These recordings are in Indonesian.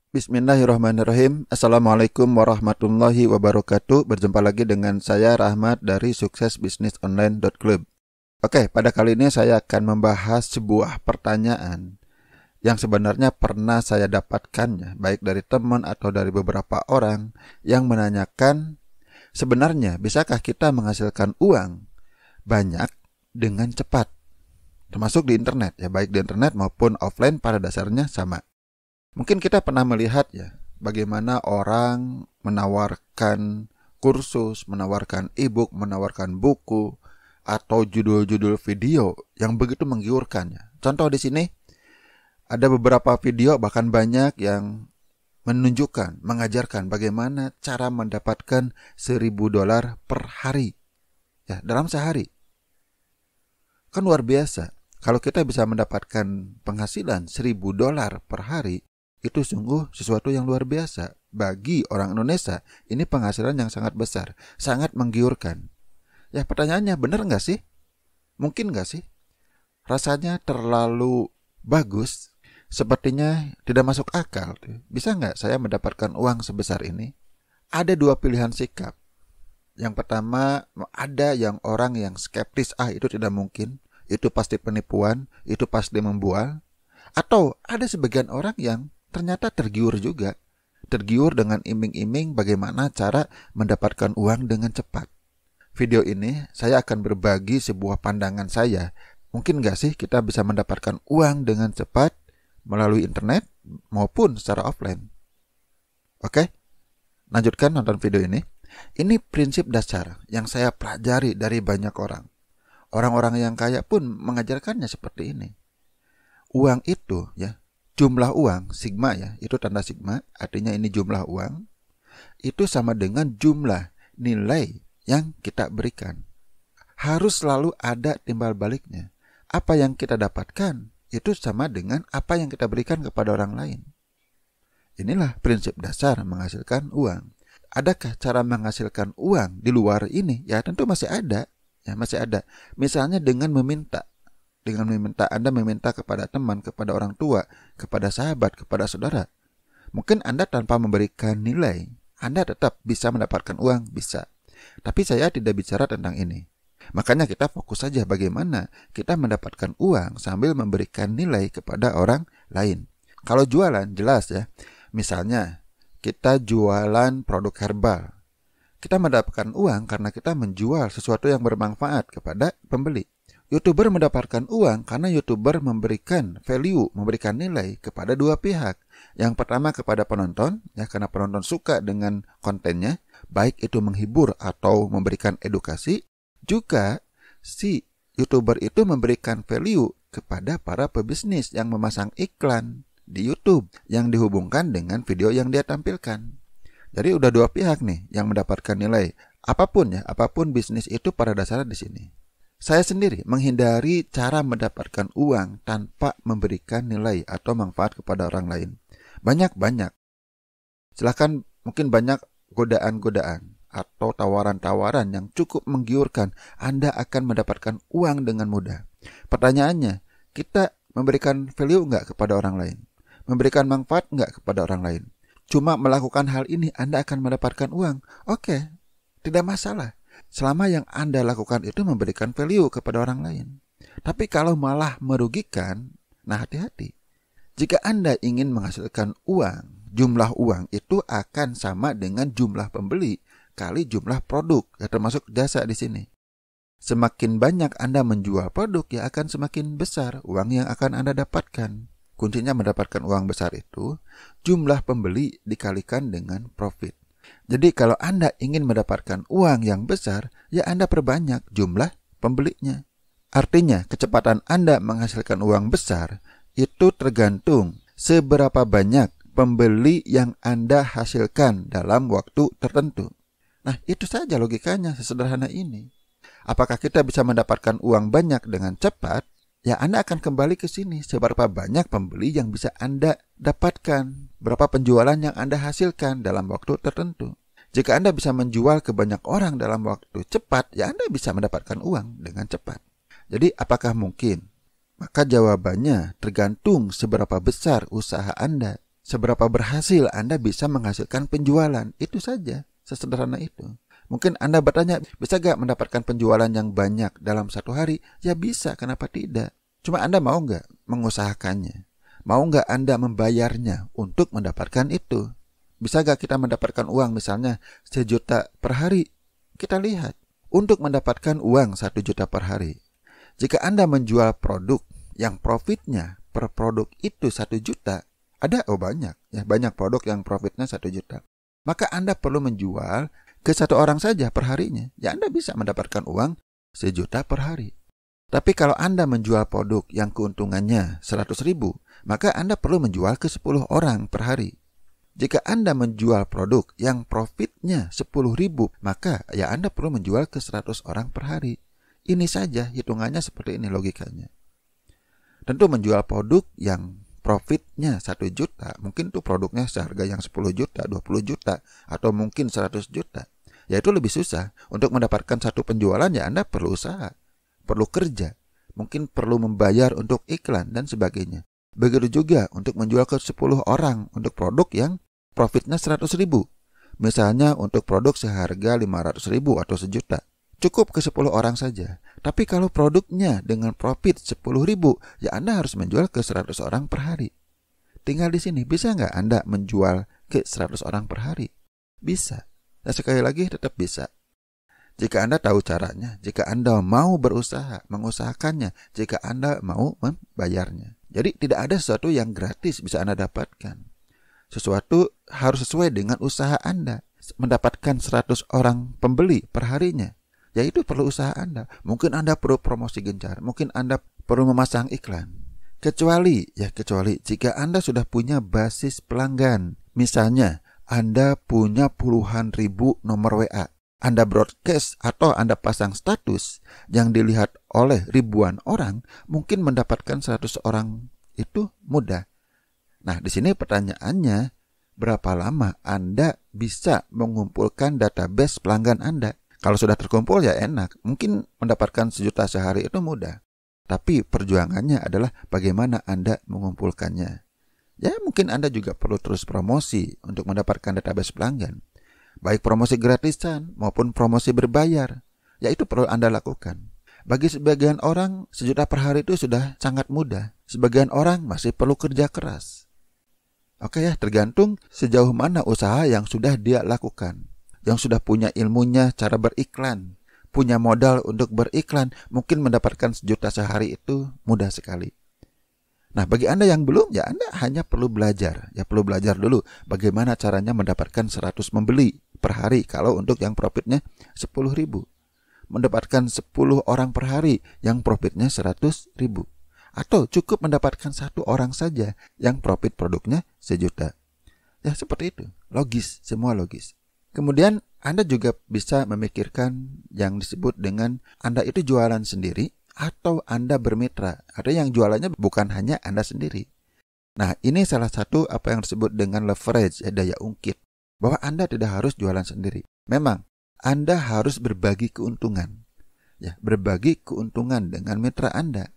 Bismillahirrahmanirrahim. Assalamualaikum warahmatullahi wabarakatuh. Berjumpa lagi dengan saya Rahmat dari suksesbisnisonline.club. Oke, pada kali ini saya akan membahas sebuah pertanyaan yang sebenarnya pernah saya dapatkan ya, baik dari teman atau dari beberapa orang yang menanyakan, sebenarnya bisakah kita menghasilkan uang banyak dengan cepat? Termasuk di internet ya, baik di internet maupun offline pada dasarnya sama. Mungkin kita pernah melihat ya, bagaimana orang menawarkan kursus, menawarkan e-book, menawarkan buku, atau judul-judul video yang begitu menggiurkan ya. Contoh di sini, ada beberapa video bahkan banyak yang menunjukkan, mengajarkan bagaimana cara mendapatkan $1.000 per hari. Ya, dalam sehari. Kan luar biasa. Kalau kita bisa mendapatkan penghasilan $1.000 per hari, itu sungguh sesuatu yang luar biasa. Bagi orang Indonesia, ini penghasilan yang sangat besar, sangat menggiurkan. Ya, pertanyaannya, benar nggak sih? Mungkin nggak sih? Rasanya terlalu bagus, sepertinya tidak masuk akal. Bisa nggak saya mendapatkan uang sebesar ini? Ada dua pilihan sikap. Yang pertama, ada yang orang yang skeptis, itu tidak mungkin, itu pasti penipuan, itu pasti membual. Atau ada sebagian orang yang ternyata tergiur juga. Tergiur dengan iming-iming bagaimana cara mendapatkan uang dengan cepat. Video ini saya akan berbagi sebuah pandangan saya. Mungkin gak sih kita bisa mendapatkan uang dengan cepat melalui internet maupun secara offline? Oke, lanjutkan nonton video ini. Ini prinsip dasar yang saya pelajari dari banyak orang. Orang-orang yang kaya pun mengajarkannya seperti ini. Uang itu ya, jumlah uang, sigma ya, itu tanda sigma, artinya ini jumlah uang, itu sama dengan jumlah nilai yang kita berikan. Harus selalu ada timbal baliknya. Apa yang kita dapatkan, itu sama dengan apa yang kita berikan kepada orang lain. Inilah prinsip dasar menghasilkan uang. Adakah cara menghasilkan uang di luar ini? Ya tentu masih ada. Ya masih ada. Misalnya dengan meminta. Anda meminta kepada teman, kepada orang tua, kepada sahabat, kepada saudara. Mungkin Anda tanpa memberikan nilai, Anda tetap bisa mendapatkan uang, bisa. Tapi saya tidak bicara tentang ini. Makanya kita fokus saja bagaimana kita mendapatkan uang sambil memberikan nilai kepada orang lain. Kalau jualan, jelas ya. Misalnya, kita jualan produk herbal. Kita mendapatkan uang karena kita menjual sesuatu yang bermanfaat kepada pembeli. YouTuber mendapatkan uang karena YouTuber memberikan value, memberikan nilai kepada dua pihak. Yang pertama kepada penonton, ya karena penonton suka dengan kontennya, baik itu menghibur atau memberikan edukasi. Juga si YouTuber itu memberikan value kepada para pebisnis yang memasang iklan di YouTube yang dihubungkan dengan video yang dia tampilkan. Jadi udah dua pihak nih yang mendapatkan nilai. Apapun bisnis itu pada dasarnya di sini. Saya sendiri menghindari cara mendapatkan uang tanpa memberikan nilai atau manfaat kepada orang lain. Banyak. Silahkan, mungkin banyak godaan-godaan atau tawaran-tawaran yang cukup menggiurkan. Anda akan mendapatkan uang dengan mudah. Pertanyaannya, kita memberikan value nggak kepada orang lain? Memberikan manfaat nggak kepada orang lain? Cuma melakukan hal ini Anda akan mendapatkan uang. Oke, tidak masalah. Selama yang Anda lakukan itu memberikan value kepada orang lain. Tapi kalau malah merugikan, nah hati-hati. Jika Anda ingin menghasilkan uang, jumlah uang itu akan sama dengan jumlah pembeli kali jumlah produk, ya termasuk jasa di sini. Semakin banyak Anda menjual produk, ya akan semakin besar uang yang akan Anda dapatkan. Kuncinya mendapatkan uang besar itu, jumlah pembeli dikalikan dengan profit. Jadi kalau Anda ingin mendapatkan uang yang besar, ya Anda perbanyak jumlah pembelinya. Artinya kecepatan Anda menghasilkan uang besar itu tergantung seberapa banyak pembeli yang Anda hasilkan dalam waktu tertentu. Nah itu saja logikanya, sesederhana ini. Apakah kita bisa mendapatkan uang banyak dengan cepat? Ya Anda akan kembali ke sini, seberapa banyak pembeli yang bisa Anda dapatkan, berapa penjualan yang Anda hasilkan dalam waktu tertentu. Jika Anda bisa menjual ke banyak orang dalam waktu cepat, ya Anda bisa mendapatkan uang dengan cepat. Jadi apakah mungkin? Maka jawabannya tergantung seberapa besar usaha Anda, seberapa berhasil Anda bisa menghasilkan penjualan. Itu saja, sesederhana itu. Mungkin Anda bertanya, bisa gak mendapatkan penjualan yang banyak dalam satu hari? Ya bisa, kenapa tidak? Cuma Anda mau gak mengusahakannya? Mau gak Anda membayarnya untuk mendapatkan itu? Bisa gak kita mendapatkan uang misalnya 1 juta per hari? Kita lihat, untuk mendapatkan uang 1 juta per hari, jika Anda menjual produk yang profitnya per produk itu 1 juta, banyak produk yang profitnya 1 juta. Maka Anda perlu menjual ke 1 orang saja per harinya. Ya Anda bisa mendapatkan uang 1 juta per hari. Tapi kalau Anda menjual produk yang keuntungannya 100.000, maka Anda perlu menjual ke 10 orang per hari. Jika Anda menjual produk yang profitnya 10.000, maka ya Anda perlu menjual ke 100 orang per hari. Ini saja hitungannya seperti ini logikanya. Tentu menjual produk yang profitnya 1 juta, mungkin tuh produknya seharga yang 10 juta, 20 juta, atau mungkin 100 juta. Ya itu lebih susah. Untuk mendapatkan satu penjualan ya Anda perlu usaha, perlu kerja, mungkin perlu membayar untuk iklan dan sebagainya. Begitu juga untuk menjual ke 10 orang untuk produk yang profitnya 100.000. Misalnya untuk produk seharga 500.000 atau 1 juta. Cukup ke 10 orang saja. Tapi kalau produknya dengan profit 10.000, ya Anda harus menjual ke 100 orang per hari. Tinggal di sini, bisa nggak Anda menjual ke 100 orang per hari? Bisa. Dan sekali lagi tetap bisa. Jika Anda tahu caranya, jika Anda mau berusaha, mengusahakannya, jika Anda mau membayarnya. Jadi tidak ada sesuatu yang gratis bisa Anda dapatkan. Sesuatu harus sesuai dengan usaha Anda. Mendapatkan 100 orang pembeli per harinya, ya itu perlu usaha Anda. Mungkin Anda perlu promosi gencar, mungkin Anda perlu memasang iklan. Kecuali jika Anda sudah punya basis pelanggan. Misalnya, Anda punya puluhan ribu nomor WA. Anda broadcast atau Anda pasang status yang dilihat oleh ribuan orang, mungkin mendapatkan 100 orang itu mudah. Nah, di sini pertanyaannya, berapa lama Anda bisa mengumpulkan database pelanggan Anda? Kalau sudah terkumpul ya enak, mungkin mendapatkan 1 juta sehari itu mudah. Tapi perjuangannya adalah bagaimana Anda mengumpulkannya. Ya mungkin Anda juga perlu terus promosi untuk mendapatkan database pelanggan. Baik promosi gratisan maupun promosi berbayar. Ya itu perlu Anda lakukan. Bagi sebagian orang 1 juta per hari itu sudah sangat mudah. Sebagian orang masih perlu kerja keras. Oke ya, tergantung sejauh mana usaha yang sudah dia lakukan. Yang sudah punya ilmunya cara beriklan, punya modal untuk beriklan, mungkin mendapatkan 1 juta sehari itu mudah sekali. Nah, bagi Anda yang belum, ya Anda hanya perlu belajar. Ya perlu belajar dulu bagaimana caranya mendapatkan 100 membeli per hari kalau untuk yang profitnya 10.000. Mendapatkan 10 orang per hari yang profitnya 100.000. Atau cukup mendapatkan 1 orang saja yang profit produknya 1 juta. Ya seperti itu, logis, semua logis. Kemudian Anda juga bisa memikirkan yang disebut dengan Anda itu jualan sendiri atau Anda bermitra. Ada yang jualannya bukan hanya Anda sendiri. Nah, ini salah satu apa yang disebut dengan leverage, daya ungkit. Bahwa Anda tidak harus jualan sendiri. Memang, Anda harus berbagi keuntungan. Ya, berbagi keuntungan dengan mitra Anda.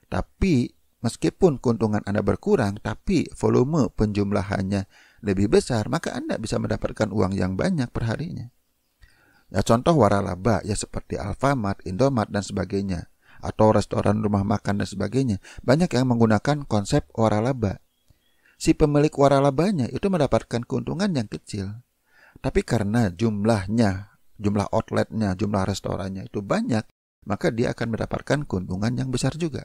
Tapi, meskipun keuntungan Anda berkurang, tapi volume penjumlahannya lebih besar, maka Anda bisa mendapatkan uang yang banyak per harinya. Ya contoh waralaba, ya seperti Alfamart, Indomart, dan sebagainya. Atau restoran rumah makan dan sebagainya. Banyak yang menggunakan konsep waralaba. Si pemilik waralabanya itu mendapatkan keuntungan yang kecil. Tapi karena jumlah outletnya, jumlah restorannya itu banyak, maka dia akan mendapatkan keuntungan yang besar juga.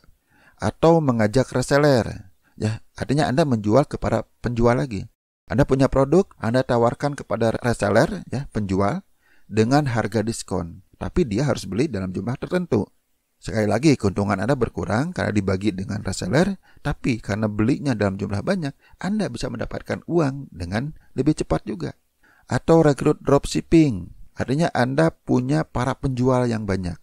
Atau mengajak reseller. Ya, artinya Anda menjual kepada penjual lagi. Anda punya produk, Anda tawarkan kepada reseller, ya, penjual, dengan harga diskon. Tapi dia harus beli dalam jumlah tertentu. Sekali lagi, keuntungan Anda berkurang karena dibagi dengan reseller, tapi karena belinya dalam jumlah banyak, Anda bisa mendapatkan uang dengan lebih cepat juga. Atau rekrut dropshipping, artinya Anda punya para penjual yang banyak.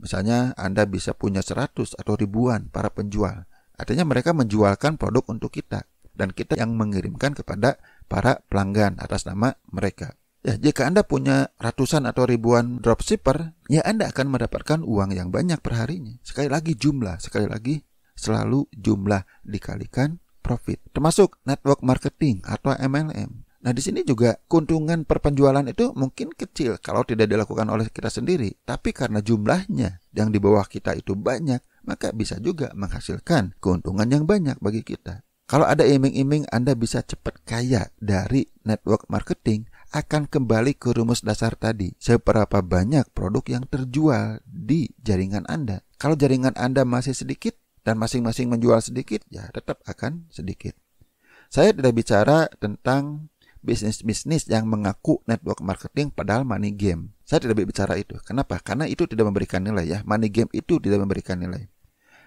Misalnya Anda bisa punya 100 atau ribuan para penjual. Artinya mereka menjualkan produk untuk kita. Dan kita yang mengirimkan kepada para pelanggan atas nama mereka. Ya, jika Anda punya ratusan atau ribuan dropshipper, ya Anda akan mendapatkan uang yang banyak per harinya. Sekali lagi jumlah, selalu jumlah dikalikan profit, termasuk network marketing atau MLM. Nah, di sini juga keuntungan per penjualan itu mungkin kecil kalau tidak dilakukan oleh kita sendiri, tapi karena jumlahnya yang di bawah kita itu banyak, maka bisa juga menghasilkan keuntungan yang banyak bagi kita. Kalau ada iming-iming Anda bisa cepat kaya dari network marketing, akan kembali ke rumus dasar tadi. Seberapa banyak produk yang terjual di jaringan Anda. Kalau jaringan Anda masih sedikit dan masing-masing menjual sedikit, ya tetap akan sedikit. Saya tidak bicara tentang bisnis-bisnis yang mengaku network marketing padahal money game. Saya tidak bicara itu. Kenapa? Karena itu tidak memberikan nilai ya. Money game itu tidak memberikan nilai.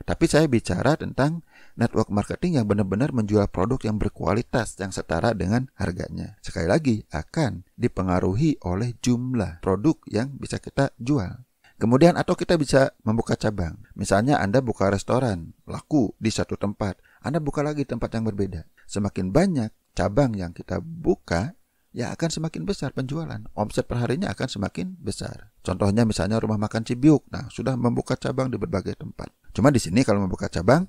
Tapi saya bicara tentang network marketing yang benar-benar menjual produk yang berkualitas yang setara dengan harganya. Sekali lagi, akan dipengaruhi oleh jumlah produk yang bisa kita jual. Kemudian atau kita bisa membuka cabang. Misalnya Anda buka restoran, laku di satu tempat. Anda buka lagi tempat yang berbeda. Semakin banyak cabang yang kita buka, ya akan semakin besar penjualan. Omset perharinya akan semakin besar. Contohnya misalnya rumah makan Cibiuk. Nah, sudah membuka cabang di berbagai tempat. Cuma di sini kalau membuka cabang,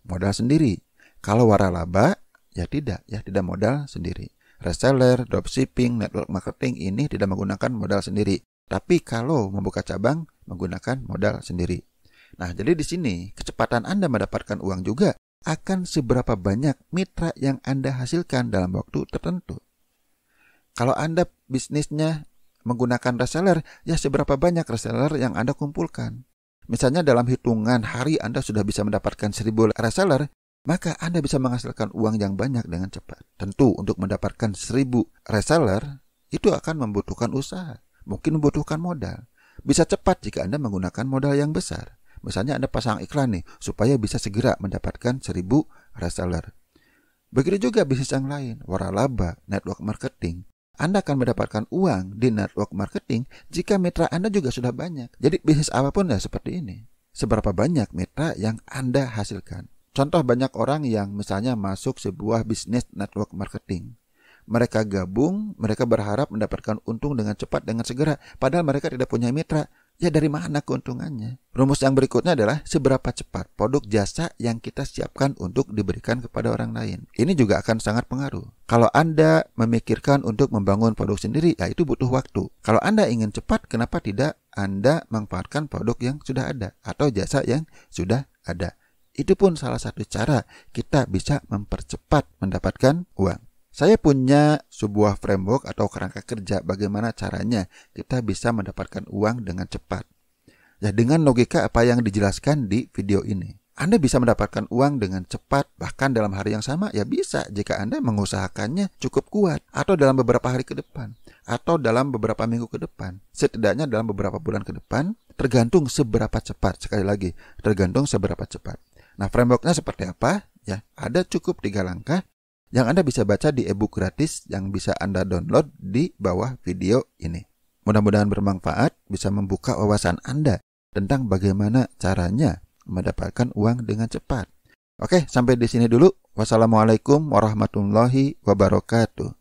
modal sendiri. Kalau waralaba, ya tidak modal sendiri. Reseller, dropshipping, network marketing ini tidak menggunakan modal sendiri. Tapi kalau membuka cabang, menggunakan modal sendiri. Nah, jadi di sini kecepatan Anda mendapatkan uang juga akan seberapa banyak mitra yang Anda hasilkan dalam waktu tertentu. Kalau Anda bisnisnya menggunakan reseller, ya seberapa banyak reseller yang Anda kumpulkan. Misalnya dalam hitungan hari Anda sudah bisa mendapatkan 1000 reseller, maka Anda bisa menghasilkan uang yang banyak dengan cepat. Tentu untuk mendapatkan 1000 reseller, itu akan membutuhkan usaha, mungkin membutuhkan modal. Bisa cepat jika Anda menggunakan modal yang besar. Misalnya Anda pasang iklan nih, supaya bisa segera mendapatkan 1000 reseller. Begitu juga bisnis yang lain, waralaba, network marketing. Anda akan mendapatkan uang di network marketing jika mitra Anda juga sudah banyak. Jadi bisnis apapun ya seperti ini. Seberapa banyak mitra yang Anda hasilkan. Contoh banyak orang yang misalnya masuk sebuah bisnis network marketing. Mereka gabung, mereka berharap mendapatkan untung dengan cepat, dengan segera. Padahal mereka tidak punya mitra. Ya dari mana keuntungannya? Rumus yang berikutnya adalah seberapa cepat produk jasa yang kita siapkan untuk diberikan kepada orang lain. Ini juga akan sangat pengaruh. Kalau Anda memikirkan untuk membangun produk sendiri, ya itu butuh waktu. Kalau Anda ingin cepat, kenapa tidak Anda manfaatkan produk yang sudah ada atau jasa yang sudah ada? Itu pun salah satu cara kita bisa mempercepat mendapatkan uang. Saya punya sebuah framework atau kerangka kerja bagaimana caranya kita bisa mendapatkan uang dengan cepat. Ya dengan logika apa yang dijelaskan di video ini. Anda bisa mendapatkan uang dengan cepat bahkan dalam hari yang sama ya bisa jika Anda mengusahakannya cukup kuat atau dalam beberapa hari ke depan atau dalam beberapa minggu ke depan. Setidaknya dalam beberapa bulan ke depan tergantung seberapa cepat. Sekali lagi tergantung seberapa cepat. Nah frameworknya seperti apa? Ya ada cukup 3 langkah yang Anda bisa baca di e-book gratis yang bisa Anda download di bawah video ini. Mudah-mudahan bermanfaat, bisa membuka wawasan Anda tentang bagaimana caranya mendapatkan uang dengan cepat. Oke, sampai di sini dulu. Wassalamualaikum warahmatullahi wabarakatuh.